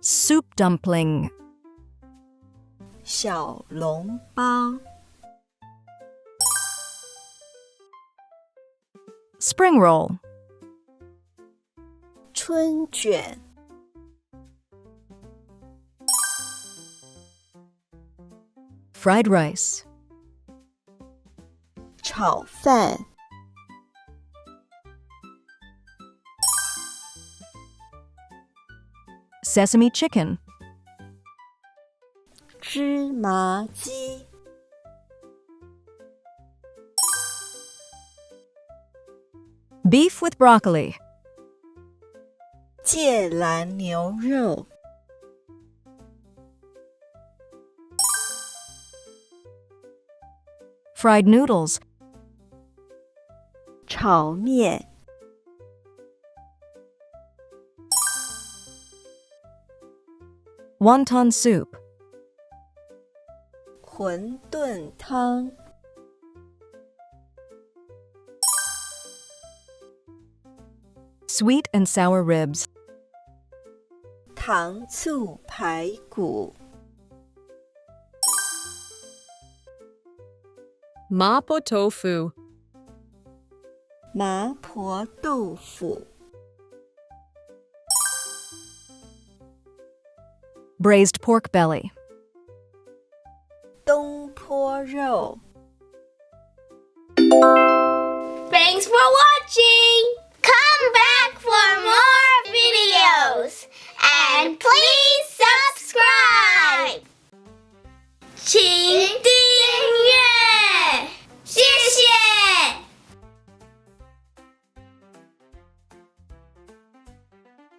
Soup dumpling. 小笼包 Spring roll. 春卷 Fried rice. 炒饭 Sesame chicken. 芝麻鸡 Beef with broccoli. 芥兰牛肉 Fried noodles. 炒面 Wonton soup. 馄饨汤 Sweet and sour ribs. 糖醋排骨 Mapo tofu. 麻婆豆腐 Braised pork belly. 东坡肉 Thanks for watching!